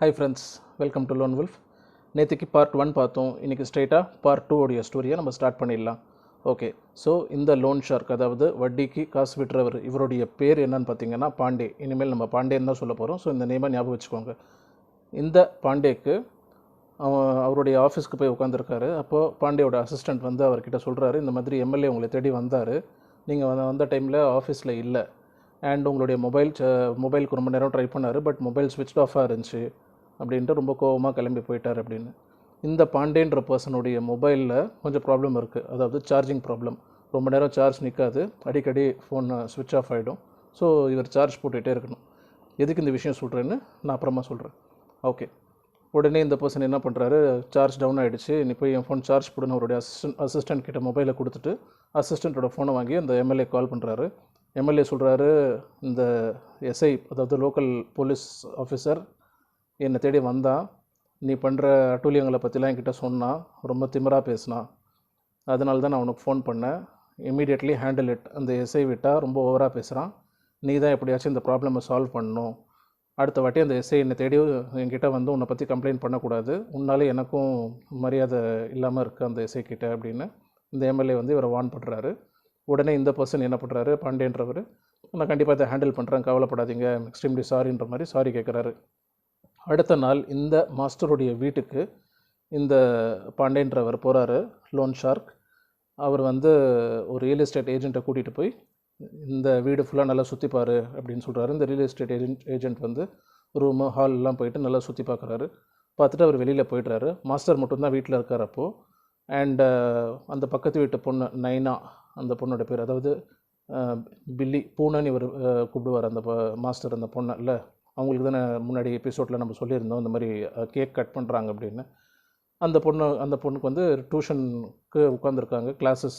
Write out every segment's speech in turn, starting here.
Hi friends, welcome to Lone Wolf. நேற்றுக்கு part 1 பார்த்தோம். இன்றைக்கி ஸ்ட்ரெயிட்டாக பார்ட் 2 உடைய ஸ்டோரியை நம்ம ஸ்டார்ட் பண்ணிடலாம். ஓகே, ஸோ இந்த லோன் ஷார்க், அதாவது வட்டிக்கு காசு விட்டுறவர், இவருடைய பேர் என்னன்னு பார்த்தீங்கன்னா பாண்டே. இனிமேல் நம்ம பாண்டேன்னு தான் சொல்ல போகிறோம். ஸோ இந்த நேமை ஞாபகம் வச்சுக்கோங்க. இந்த பாண்டேக்கு அவருடைய ஆஃபீஸ்க்கு போய் உட்காந்துருக்காரு. அப்போது பாண்டேயோட அசிஸ்டண்ட் வந்து அவர்கிட்ட சொல்கிறாரு, இந்த மாதிரி எம்எல்ஏ உங்களை தேடி வந்தார், நீங்கள் வந்த டைமில் ஆஃபீஸில் இல்லை, அண்ட் உங்களுடைய மொபைலுக்கு ரொம்ப நேரம் ட்ரை பண்ணார், பட் மொபைல் ஸ்விட்ச் ஆஃபாக இருந்துச்சு அப்படின்ட்டு ரொம்ப கோவமாக கிளம்பி போயிட்டார் அப்படின்னு. இந்த பாண்டேன்ற பர்சனுடைய மொபைலில் கொஞ்சம் ப்ராப்ளம் இருக்குது. அதாவது சார்ஜிங் ப்ராப்ளம். ரொம்ப நேரம் சார்ஜ் நிற்காது, அடிக்கடி ஃபோன் ஸ்விட்ச் ஆஃப் ஆகிடும். ஸோ இவர் சார்ஜ் போட்டுகிட்டே இருக்கணும். எதுக்கு இந்த விஷயம் சொல்கிறேன்னு நான் அப்புறமா சொல்கிறேன். ஓகே, உடனே இந்த பர்சன் என்ன பண்ணுறாரு, சார்ஜ் டவுன் ஆகிடுச்சு, நீ போய் என் ஃபோன் சார்ஜ் போடுன்னு அவருடைய அசிஸ்டண்ட் கிட்ட மொபைலை கொடுத்துட்டு அசிஸ்டண்ட்டோட ஃபோனை வாங்கி அந்த எம்எல்ஏ கால் பண்ணுறாரு. எம்எல்ஏ சொல்கிறாரு, இந்த எஸ்ஐ, அதாவது லோக்கல் போலீஸ் ஆஃபீஸர் என்னை தேடி வந்தான், நீ பண்ணுற அட்டூழியங்களை பற்றிலாம் என்கிட்ட சொன்னான், ரொம்ப திமிராக பேசினான், அதனால தான் நான் உனக்கு ஃபோன் பண்ணேன், இம்மீடியட்லி ஹேண்டில் இட். அந்த எஸ்ஐ விட்டால் ரொம்ப ஓவராக பேசுகிறான், நீ தான் எப்படியாச்சும் இந்த ப்ராப்ளமை சால்வ் பண்ணணும். அடுத்த வாட்டி அந்த எஸ்ஐ என்னை தேடி என்கிட்ட வந்து உன்னை பற்றி கம்ப்ளைண்ட் பண்ணக்கூடாது, உன்னாலே எனக்கும் மரியாதை இல்லாமல் இருக்குது அந்த எஸ்ஐ கிட்ட அப்படின்னு இந்த எம்எல்ஏ வந்து இவரை வார்ன் பண்ணுறாரு. உடனே இந்த பர்சன் என்ன பண்ணுறாரு, பாண்டேன்றவர், நான் கண்டிப்பாக இதை ஹேண்டில் பண்ணுறேன், கவலைப்படாதீங்க, எக்ஸ்ட்ரீம்லி சாரின்ற மாதிரி சாரி கேட்குறாரு. அடுத்த நாள் இந்த மாஸ்டருடைய வீட்டுக்கு இந்த பாண்டேன்றவர் போகிறாரு, லோன் ஷார்க். அவர் வந்து ஒரு ரியல் எஸ்டேட் ஏஜெண்ட்டை கூட்டிகிட்டு போய் இந்த வீடு ஃபுல்லாக நல்லா சுற்றிப்பார் அப்படின்னு சொல்கிறாரு. இந்த ரியல் எஸ்டேட் ஏஜெண்ட் வந்து ரூமு ஹால்லாம் போயிட்டு நல்லா சுற்றி பார்க்குறாரு. பார்த்துட்டு அவர் வெளியில் போய்ட்றாரு. மாஸ்டர் மட்டும்தான் வீட்டில் இருக்கார் அப்போது. அண்டு அந்த பக்கத்து வீட்டு பொண்ணு நைனா, அந்த பொண்ணோட பேர், அதாவது பில்லி, பூனைன்னு இவர் கூப்பிடுவார் அந்த மாஸ்டர் அந்த பொண்ணை இல்லை. அவங்களுக்கு தானே முன்னாடி எபிசோடில் நம்ம சொல்லியிருந்தோம் இந்த மாதிரி கேக் கட் பண்ணுறாங்க அப்படின்னு. அந்த பொண்ணுக்கு வந்து டியூஷனுக்கு உட்காந்துருக்காங்க, கிளாஸஸ்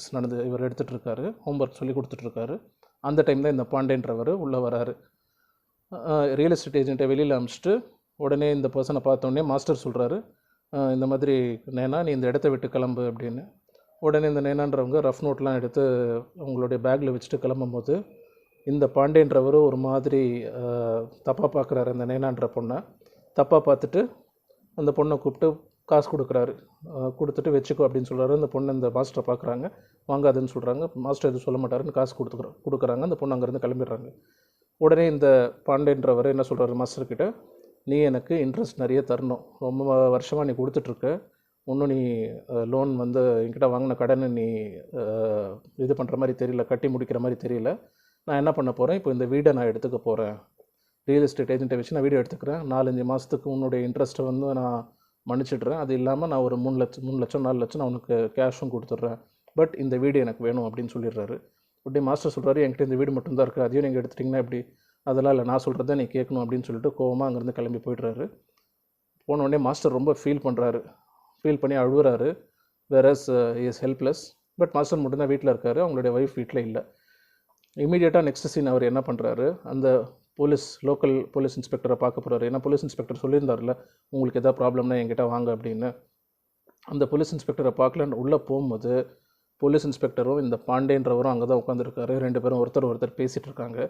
இவர் எடுத்துகிட்ருக்காரு, ஹோம்ஒர்க் சொல்லி கொடுத்துட்ருக்காரு. அந்த டைம் தான் இந்த பாண்டேன்றவர் உள்ளே வராரு. ரியல் எஸ்டேட் ஏஜெண்ட்டை வெளியில் அனுப்பிச்சிட்டு உடனே இந்த பர்சனை பார்த்தோன்னே மாஸ்டர் சொல்கிறாரு, இந்த மாதிரி நேனா நீ இந்த இடத்த விட்டு கிளம்பு அப்படின்னு. உடனே இந்த நேனான்றவங்க ரஃப் நோட்லாம் எடுத்து அவங்களுடைய பேக்கில் வச்சுட்டு கிளம்பும்போது இந்த பாண்டேன்றவர் ஒரு மாதிரி தப்பாக பார்க்குறாரு. அந்த நேனான்ற பொண்ணை தப்பாக பார்த்துட்டு அந்த பொண்ணை கூப்பிட்டு காசு கொடுக்குறாரு. கொடுத்துட்டு வச்சுக்கோ அப்படின்னு சொல்கிறாரு. அந்த பொண்ணு இந்த மாஸ்டரை பார்க்குறாங்க, வாங்காதுன்னு சொல்கிறாங்க. மாஸ்டர் எதுவும் சொல்ல மாட்டாருன்னு காசு கொடுக்குறாங்க. அந்த பொண்ணு அங்கேருந்து கிளம்பிடுறாங்க. உடனே இந்த பாண்டேன்றவர் என்ன சொல்கிறாரு மாஸ்டர்கிட்ட, நீ எனக்கு இன்ட்ரெஸ்ட் நிறைய தரணும், ரொம்ப வருஷமாக நீ கொடுத்துட்ருக்க, இன்னும் நீ லோன் வந்து என்கிட்ட வாங்கின கடனை நீ இது பண்ணுற மாதிரி தெரியல, கட்டி முடிக்கிற மாதிரி தெரியல. நான் என்ன பண்ண போகிறேன், இப்போ இந்த வீடை நான் எடுத்துக்க போகிறேன், ரியல் எஸ்டேட் ஏஜெண்ட்டை வச்சு நான் வீடு எடுத்துக்கிறேன், 4-5 மாதத்துக்கு உன்னுடைய இன்ட்ரெஸ்ட்டை வந்து நான் மன்னிச்சிடுறேன், அது இல்லாமல் நான் ஒரு 3 லட்சம் 4 லட்சம் நான் உனக்கு கேஷும் கொடுத்துட்றேன், பட் இந்த வீடு எனக்கு வேணும் அப்படின்னு சொல்லிடுறாரு. அப்படி மாஸ்டர் சொல்கிறாரு, என்கிட்ட இந்த வீடு மட்டும்தான் இருக்குது, அதையும் நீங்கள் எடுத்துட்டிங்கன்னா எப்படி, அதெல்லாம் இல்லை, நான் சொல்கிறத நீ கேட்கணும் அப்படின்னு சொல்லிட்டு கோவமாக அங்கேருந்து கிளம்பி போய்ட்றாரு. போனோடனே மாஸ்டர் ரொம்ப ஃபீல் பண்ணி அழுகுறாரு. வேறஸ் இஸ் ஹெல்ப்லெஸ். பட் மாஸ்டர் மட்டும்தான் வீட்டில் இருக்கார், அவங்களுடைய ஒய்ஃப் வீட்டில் இல்லை. இமீடியட்டாக நெக்ஸ்ட் சீன் அவர் என்ன பண்ணுறாரு, அந்த லோக்கல் போலீஸ் இன்ஸ்பெக்டரை பார்க்க போகிறாரு. ஏன்னா போலீஸ் இன்ஸ்பெக்டர் சொல்லியிருந்தார்ல, உங்களுக்கு எதாவது ப்ராப்ளம்னா என்கிட்ட வாங்க அப்படின்னு. அந்த போலீஸ் இன்ஸ்பெக்டரை பார்க்கலான்னு உள்ளே போகும்போது போலீஸ் இன்ஸ்பெக்டரும் இந்த பாண்டேன்றவரும் அங்கே தான் உட்காந்துருக்காரு. 2 பேரும் ஒருத்தர் பேசிகிட்டு இருக்காங்க.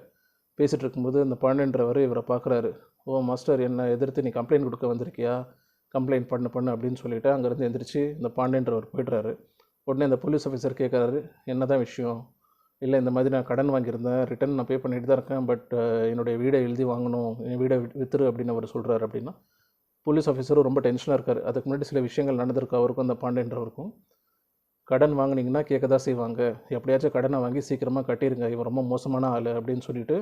பேசிகிட்டு இருக்கும்போது இந்த பாண்டேன்றவர் இவரை பார்க்குறாரு. ஓ மாஸ்டர், என்னை எதிர்த்து நீ கம்ப்ளைண்ட் கொடுக்க வந்திருக்கியா, கம்ப்ளைண்ட் பண்ணு அப்படின்னு சொல்லிவிட்டு அங்கேருந்து எந்திரிச்சு இந்த பாண்டேன்றவர் போய்ட்றாரு. உடனே இந்த போலீஸ் ஆஃபீஸர் கேட்குறாரு, என்ன தான் விஷயம். இல்லை, இந்த மாதிரி நான் கடன் வாங்கியிருந்தேன், ரிட்டன் நான் பே பண்ணிட்டு தான் இருக்கேன், பட் என்னுடைய வீடை எழுதி வாங்கணும், என் வீடை வித்துரு அப்படின்னு அவர் சொல்கிறாரு. அப்படின்னா போலீஸ் ஆஃபீஸரும் ரொம்ப டென்ஷனாக இருக்கார். அதுக்கு முன்னாடி சில விஷயங்கள் நடந்திருக்கு அவருக்கும் அந்த பாண்டேன்றவருக்கும். கடன் வாங்கினீங்கன்னா கேட்க தான் செய்வாங்க, எப்படியாச்சும் கடனை வாங்கி சீக்கிரமாக கட்டிடுங்க, இவன் ரொம்ப மோசமான ஆள் அப்படின்னு சொல்லிட்டு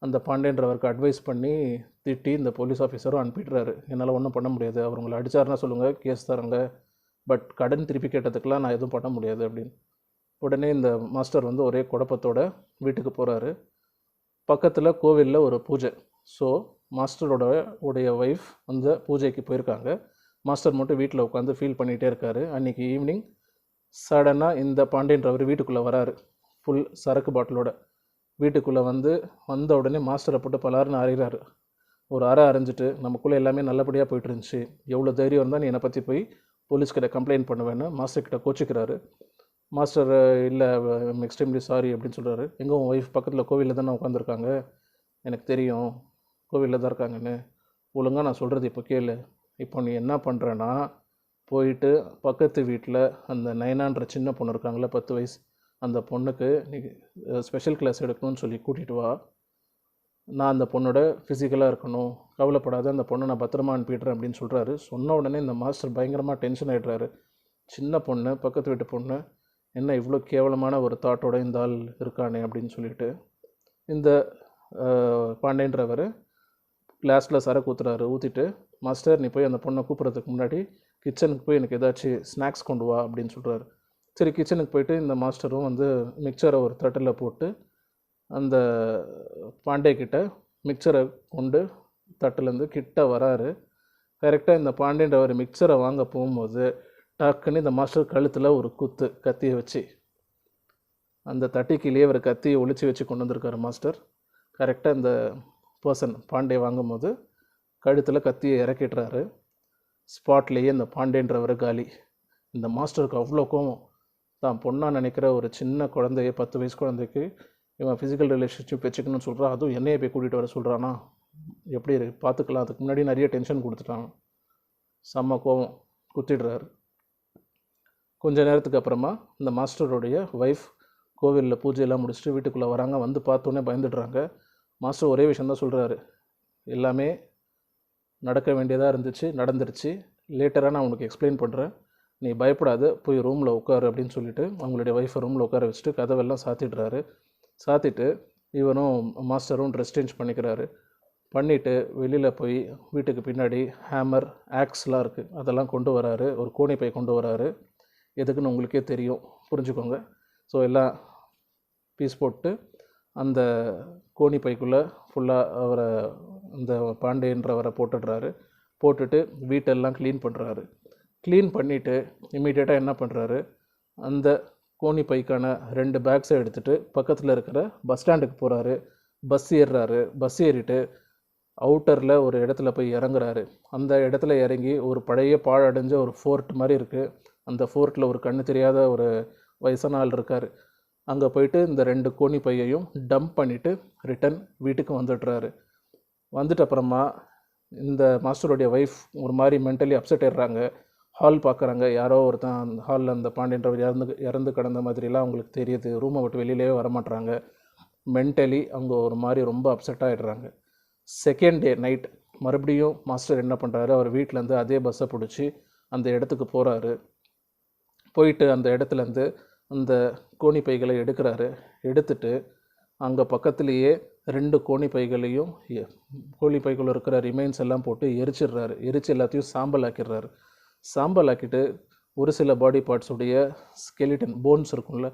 அந்த பாண்டேன்றவருக்கு அட்வைஸ் பண்ணி திட்டி இந்த போலீஸ் ஆஃபீஸரும் அனுப்பிடுறாரு. என்னால் ஒன்றும் பண்ண முடியாது, அவர் உங்களை அடித்தாருன்னா சொல்லுங்கள், கேஸ் தரங்க, பட் கடன் திருப்பி கேட்டதுக்கெலாம் நான் எதுவும் பண்ண முடியாது அப்படின்னு. உடனே இந்த மாஸ்டர் வந்து ஒரே குழப்பத்தோட வீட்டுக்கு போகிறாரு. பக்கத்தில் கோவிலில் ஒரு பூஜை. ஸோ மாஸ்டரோடைய ஒய்ஃப் அந்த பூஜைக்கு போயிருக்காங்க. மாஸ்டர் மட்டும் வீட்டில் உட்காந்து ஃபீல் பண்ணிகிட்டே இருக்கார். அன்றைக்கி ஈவினிங் சடனாக இந்த பாண்டேன்றவர் வீட்டுக்குள்ளே வராரு, ஃபுல் சரக்கு பாட்டிலோட. வீட்டுக்குள்ளே வந்த உடனே மாஸ்டரை போட்டு பலாருன்னு அறைகிறாரு. ஒரு அரைஞ்சிட்டு, நமக்குள்ளே எல்லாமே நல்லபடியாக போய்ட்டு இருந்துச்சு, எவ்வளோ தைரியம் இருந்தால் நீ என்னை பற்றி போய் போலீஸ்கிட்ட கம்ப்ளைண்ட் பண்ணுவேன்னு மாஸ்டர்கிட்ட கோச்சிக்கிறாரு. மாஸ்டர் இல்லை, எக்ஸ்ட்ரீம்லி சாரி அப்படின்னு சொல்கிறாரு. எங்கள் உன் ஒய்ஃப் பக்கத்தில் கோவிலில் தானே உட்காந்துருக்காங்க, எனக்கு தெரியும் கோவிலில் தான் இருக்காங்கன்னு. ஒழுங்காக நான் சொல்கிறது இப்போ கேளு. இப்போ நீ என்ன பண்ணுறேன்னா, போயிட்டு பக்கத்து வீட்டில் அந்த நயனான்ற சின்ன பொண்ணு இருக்காங்களே 10 வயசு, அந்த பொண்ணுக்கு நீ ஸ்பெஷல் கிளாஸ் எடுக்கணும்னு சொல்லி கூட்டிகிட்டு வா. நான் அந்த பொண்ணோட ஃபிசிக்கலாக இருக்கணும், கவலைப்படாத, அந்த பொண்ணை நான் பத்திரமா அனுப்பிடுறேன் அப்படின்னு சொல்கிறாரு. சொன்ன உடனே இந்த மாஸ்டர் பயங்கரமாக டென்ஷன் ஆகிடுறாரு. சின்ன பொண்ணு, பக்கத்து வீட்டு பொண்ணு, என்ன இவ்வளோ கேவலமான ஒரு தாட்டோட இந்த ஆள் இருக்கானே அப்படின்னு சொல்லிட்டு இந்த பாண்டேன்றவர் கிளாஸில் சரக்கு ஊற்றுறாரு. ஊற்றிட்டு, மாஸ்டர் நீ போய் அந்த பொண்ணை கூப்பிட்றதுக்கு முன்னாடி கிச்சனுக்கு போய் எனக்கு ஏதாச்சும் ஸ்நாக்ஸ் கொண்டு வா அப்படின்னு சொல்கிறாரு. சரி, கிச்சனுக்கு போயிட்டு இந்த மாஸ்டரும் வந்து மிக்சரை ஒரு தட்டில் போட்டு அந்த பாண்டே கிட்ட மிக்சரை கொண்டு தட்டுலேருந்து கிட்ட வராரு. கரெக்டாக இந்த பாண்டேன்றவர் மிக்சரை வாங்க போகும்போது டக்குன்னு இந்த மாஸ்டர் கழுத்தில் ஒரு குத்து கத்தியை வச்சு, அந்த தட்டிக்கிலேயே ஒரு கத்தியை ஒளிச்சு வச்சு கொண்டு வந்திருக்காரு மாஸ்டர். கரெக்டாக இந்த பர்சன் பாண்டே வாங்கும்போது கழுத்தில் கத்தியை இறக்கிடுறாரு. ஸ்பாட்லேயே இந்த பாண்டேன்றவர் காலி. இந்த மாஸ்டருக்கு அவ்வளோ கோவம். தான் பொண்ணாக நினைக்கிற ஒரு சின்ன குழந்தைய, 10 வயசு குழந்தைக்கு இவன் ஃபிசிக்கல் ரிலேஷன்ஷிப் வச்சுக்கணும்னு சொல்கிறான். அதுவும் என்னையை போய் கூட்டிகிட்டு வர சொல்கிறானா, எப்படி பார்த்துக்கலாம். அதுக்கு முன்னாடி நிறைய டென்ஷன் கொடுத்துட்டான். செம்ம கோவம், குத்திடுறாரு. கொஞ்ச நேரத்துக்கு அப்புறமா இந்த மாஸ்டருடைய ஒய்ஃப் கோவிலில் பூஜையெல்லாம் முடிச்சுட்டு வீட்டுக்குள்ளே வராங்க. வந்து பார்த்தோன்னே பயந்துடுறாங்க. மாஸ்டர் ஒரே விஷயந்தான் சொல்கிறாரு, எல்லாமே நடக்க வேண்டியதாக இருந்துச்சு, நடந்துருச்சு, லேட்டராக நான் உனக்கு எக்ஸ்பிளைன் பண்ணுறேன், நீ பயப்படாத, போய் ரூமில் உட்காரு அப்படின்னு சொல்லிட்டு அவங்களுடைய ஒய்ஃபை ரூமில் உட்கார வச்சுட்டு கதவெல்லாம் சாத்திடுறாரு. சாத்திட்டு இவரும் மாஸ்டரும் ட்ரெஸ் சேஞ்ச் பண்ணிக்கிறாரு. பண்ணிவிட்டு வெளியில் போய் வீட்டுக்கு பின்னாடி ஹேமர், ஆக்ஸ்லாம் இருக்குது, அதெல்லாம் கொண்டு வராரு. ஒரு கோணி பை கொண்டு வராரு. எதுக்குன்னு உங்களுக்கே தெரியும், புரிஞ்சுக்கோங்க. ஸோ எல்லாம் பீஸ் போட்டு அந்த கோணி பைக்குள்ளே ஃபுல்லாக அவரை, இந்த பாண்டேன்றவரை போட்டுடுறாரு. போட்டுட்டு வீட்டெல்லாம் க்ளீன் பண்ணுறாரு. க்ளீன் பண்ணிவிட்டு இம்மீடியட்டாக என்ன பண்ணுறாரு, அந்த கோணி பைக்கான 2 பேக்ஸை எடுத்துகிட்டு பக்கத்தில் இருக்கிற பஸ் ஸ்டாண்டுக்கு போகிறாரு. பஸ் ஏறுறாரு. பஸ் ஏறிட்டு அவுட்டரில் ஒரு இடத்துல போய் இறங்குறாரு. அந்த இடத்துல இறங்கி ஒரு பழைய பாழடைஞ்ச ஒரு ஃபோர்ட் மாதிரி இருக்குது. அந்த ஃபோர்ட்டில் ஒரு கண்ணு தெரியாத ஒரு வயசான ஆள் இருக்கார். அங்கே போயிட்டு இந்த 2 கோணி பையையும் டம்ப் பண்ணிவிட்டு ரிட்டன் வீட்டுக்கு வந்துடுறாரு. வந்துட்டு அப்புறமா இந்த மாஸ்டருடைய ஒய்ஃப் ஒரு மாதிரி மென்டலி அப்செட் ஆயிடுறாங்க. ஹால் பார்க்குறாங்க, யாரோ ஒருத்தன் அந்த ஹாலில் அந்த பாண்டியன்றவர் இறந்து கிடந்த மாதிரிலாம் அவங்களுக்கு தெரியுது. ரூமை விட்டு வெளியிலே வரமாட்டுறாங்க. மென்டலி அவங்க ஒரு மாதிரி ரொம்ப அப்செட் ஆகிடுறாங்க. செகண்ட் டே நைட் மறுபடியும் மாஸ்டர் என்ன பண்ணுறாரு, அவர் வீட்டிலேருந்து அதே பஸ்ஸை பிடிச்சி அந்த இடத்துக்கு போகிறாரு. போயிட்டு அந்த இடத்துலேருந்து அந்த கோணி பைகளை எடுக்கிறாரு. எடுத்துட்டு அங்கே பக்கத்துலேயே 2 கோணி பைகளையும் கோழி பைக்குள்ள இருக்கிற ரிமைன்ஸ் எல்லாம் போட்டு எரிச்சிடுறாரு. எரிச்சு எல்லாத்தையும் சாம்பல் ஆக்கிடுறாரு. சாம்பல் ஆக்கிட்டு ஒரு சில பாடி பார்ட்ஸுடைய ஸ்கெலிட்டன் போன்ஸ் இருக்கும்ல,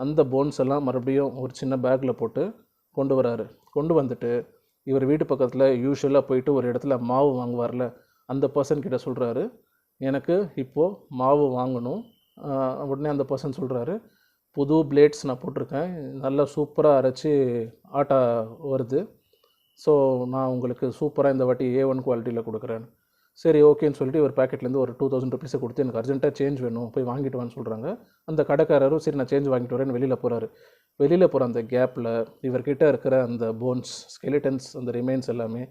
அந்த போன்ஸ் எல்லாம் மறுபடியும் ஒரு சின்ன பேக்கில் போட்டு கொண்டு வராரு. கொண்டு வந்துட்டு இவர் வீட்டு பக்கத்தில் யூஸ்வலாக போயிட்டு ஒரு இடத்துல மாவு வாங்குவார்ல, அந்த பர்சன் கிட்ட சொல்கிறாரு, எனக்கு இப்போது மாவு வாங்கணும். உடனே அந்த பர்சன் சொல்கிறாரு, புது பிளேட்ஸ் நான் போட்டிருக்கேன், நல்லா சூப்பராக அரைச்சி ஆட்டா வருது, ஸோ நான் உங்களுக்கு சூப்பராக இந்த வாட்டி A1 குவாலிட்டியில் கொடுக்குறேன். சரி ஓகேன்னு சொல்லிட்டு ஒரு பேக்கெட்லேருந்து ஒரு 2000 ருபீஸை கொடுத்து எனக்கு அர்ஜென்ட்டாக சேஞ்ச் வேணும், போய் வாங்கிட்டு வான்னு சொல்கிறாங்க. அந்த கடைக்காரரும் சரி நான் சேஞ்ச் வாங்கிட்டு வரேன்னு வெளியில் போகிறாரு. வெளியில் போகிற அந்த கேப்பில் இவர்கிட்ட இருக்கிற அந்த போன்ஸ், ஸ்கெலிட்டன்ஸ், அந்த ரிமைன்ஸ் எல்லாமே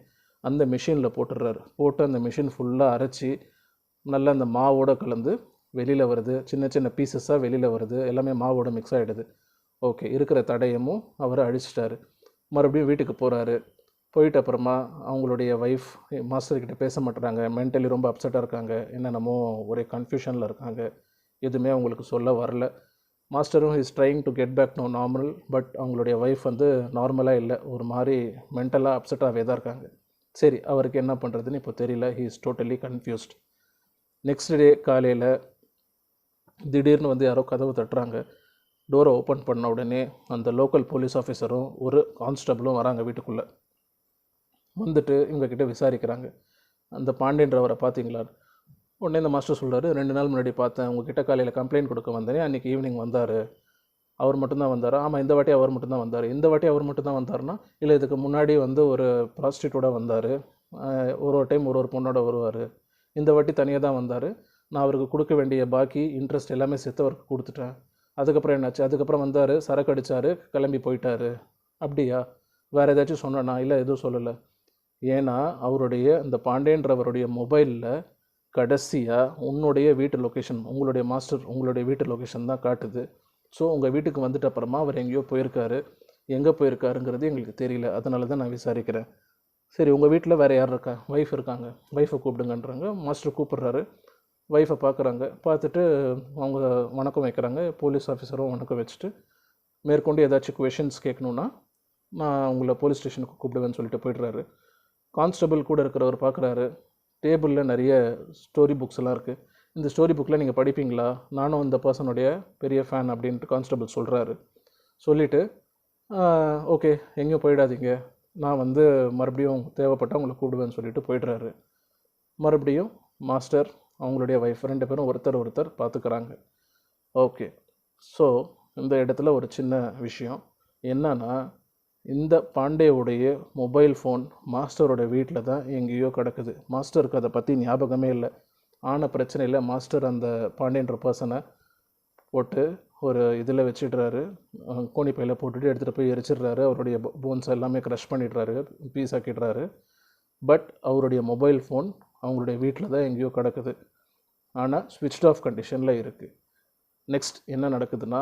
அந்த மிஷினில் போட்டுடுறாரு. போட்டு அந்த மிஷின் ஃபுல்லாக அரைச்சி நல்லா அந்த மாவோடு கலந்து வெளியில் வருது. சின்ன சின்ன பீசஸாக வெளியில் வருது. எல்லாமே மாவோட மிக்ஸ் ஆகிடுது. ஓகே, இருக்கிற தடயமும் அவரை அழிச்சிட்டாரு. மறுபடியும் வீட்டுக்கு போகிறாரு. போயிட்டு அப்புறமா அவங்களுடைய ஒய்ஃப் மாஸ்டர்கிட்ட பேச மாட்டுறாங்க. மென்டலி ரொம்ப அப்செட்டாக இருக்காங்க. என்னென்னமோ ஒரே கன்ஃபியூஷனில் இருக்காங்க. எதுவுமே அவங்களுக்கு சொல்ல வரல. மாஸ்டரும் is trying to get back to normal. But அவங்களுடைய ஒய்ஃப் வந்து நார்மலாக இல்லை, ஒரு மாதிரி மென்டலாக அப்செட்டாகவே தான் இருக்காங்க. சரி, அவருக்கு என்ன பண்ணுறதுன்னு இப்போ தெரியல. He is totally confused. Next day காலையில் திடீர்னு வந்து யாரோ கதவு தட்டுறாங்க. டோரை ஓப்பன் பண்ண உடனே அந்த லோக்கல் போலீஸ் ஆஃபீஸரும் ஒரு கான்ஸ்டபிளும் வராங்க வீட்டுக்குள்ளே. வந்துட்டு இவங்கக்கிட்ட விசாரிக்கிறாங்க, அந்த பாண்டியன்றவரை பார்த்தீங்களா? உடனே இந்த மாஸ்டர் சொல்கிறாரு, 2 நாள் முன்னாடி பார்த்தேன், உங்ககிட்ட காலையில் கம்ப்ளைண்ட் கொடுக்க வந்தேனே, அன்றைக்கி ஈவினிங் வந்தார். அவர் மட்டும்தான் வந்தார். ஆமாம், இந்த வாட்டி அவர் மட்டும்தான் வந்தார். இந்த வாட்டி அவர் மட்டும்தான் வந்தார்னா, இல்லை இதுக்கு முன்னாடி வந்து ஒரு ப்ராஸ்டியூட்டோட வந்தார். ஒரு டைம் ஒரு பொண்ணோட வருவார். இந்த வாட்டி தனியாக தான் வந்தார். நான் அவருக்கு கொடுக்க வேண்டிய பாக்கி இன்ட்ரெஸ்ட் எல்லாமே சேர்த்து அவருக்கு கொடுத்துட்டேன். அதுக்கப்புறம் என்னாச்சு? அதுக்கப்புறம் வந்தார், சரக்கு அடித்தார், கிளம்பி போயிட்டார். அப்படியா? வேறு ஏதாச்சும் சொன்னேன்னா? இல்லை, எதுவும் சொல்லலை. ஏன்னா அவருடைய இந்த பாண்டேன்றவருடைய மொபைலில் கடைசியாக உன்னுடைய வீட்டு லொக்கேஷன், உங்களுடைய மாஸ்டர் உங்களுடைய வீட்டு லொக்கேஷன் தான் காட்டுது. ஸோ உங்கள் வீட்டுக்கு வந்துட்ட அப்புறமா அவர் எங்கேயோ போயிருக்காரு, எங்கே போயிருக்காருங்கிறது எங்களுக்கு தெரியல, அதனால தான் நான் விசாரிக்கிறேன். சரி, உங்கள் வீட்டில் வேறு யார் இருக்கா? ஒய்ஃப் இருக்காங்க, ஒய்ஃபை கூப்பிடுங்கன்றாங்க. மாஸ்டர் கூப்பிட்றாரு, ஒய்ஃபை பார்க்குறாங்க. பார்த்துட்டு அவங்க வணக்கம் வைக்கிறாங்க. போலீஸ் ஆஃபீஸரும் வணக்கம் வச்சுட்டு, மேற்கொண்டு ஏதாச்சும் கொஷின்ஸ் கேட்கணுன்னா நான் உங்களை போலீஸ் ஸ்டேஷனுக்கு கூப்பிடுவேன்னு சொல்லிட்டு போய்ட்றாரு. கான்ஸ்டபிள் கூட இருக்கிறவர் பார்க்குறாரு, டேபிளில் நிறைய ஸ்டோரி புக்ஸ் எல்லாம் இருக்குது. இந்த ஸ்டோரி புக்கில் நீங்கள் படிப்பீங்களா? நானும் இந்த பர்சனுடைய பெரிய ஃபேன் அப்படின்ட்டு கான்ஸ்டபிள் சொல்கிறாரு. சொல்லிவிட்டு ஓகே, எங்கேயும் போயிடாதீங்க, நான் வந்து மறுபடியும் தேவைப்பட்டால் உங்களை கூப்பிடுவேன்னு சொல்லிட்டு போய்ட்றாரு. மறுபடியும் மாஸ்டர் அவங்களுடைய ஒய்ஃப் 2 பேரும் ஒருத்தர் பார்த்துக்கிறாங்க. ஓகே, ஸோ இந்த இடத்துல ஒரு சின்ன விஷயம் என்னன்னா, இந்த பாண்டேவுடைய மொபைல் ஃபோன் மாஸ்டரோட வீட்டில் தான் எங்கேயோ கிடக்குது. மாஸ்டருக்கு அதை பற்றி ஞாபகமே இல்லை. ஆன பிரச்சனையில் மாஸ்டர் அந்த பாண்டேன்ற பர்சனை போட்டு ஒரு இதில் வச்சிடுறாரு, கோணிப்பையில் போட்டுட்டு எடுத்துகிட்டு போய் எரிச்சிடுறாரு. அவருடைய போன்ஸ் எல்லாமே க்ரஷ் பண்ணிடுறாரு, பீஸ் ஆக்கிடுறாரு. பட் அவருடைய மொபைல் ஃபோன் அவங்களுடைய வீட்டில் தான் எங்கேயோ கிடக்குது. ஆனால் ஸ்விட்ச்ட் ஆஃப் கண்டிஷனில் இருக்குது. நெக்ஸ்ட் என்ன நடக்குதுன்னா,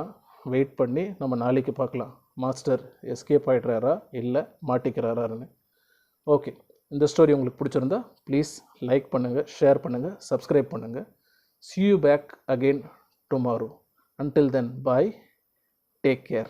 வெயிட் பண்ணி நம்ம நாளைக்கு பார்க்கலாம், மாஸ்டர் எஸ்கேப் ஆகிடுறாரா இல்லை மாட்டிக்கிறாரான்னு. ஓகே, இந்த ஸ்டோரி உங்களுக்கு பிடிச்சிருந்தா ப்ளீஸ் லைக் பண்ணுங்கள், ஷேர் பண்ணுங்கள், சப்ஸ்கிரைப் பண்ணுங்கள். See you back again tomorrow. Until then, bye. Take care.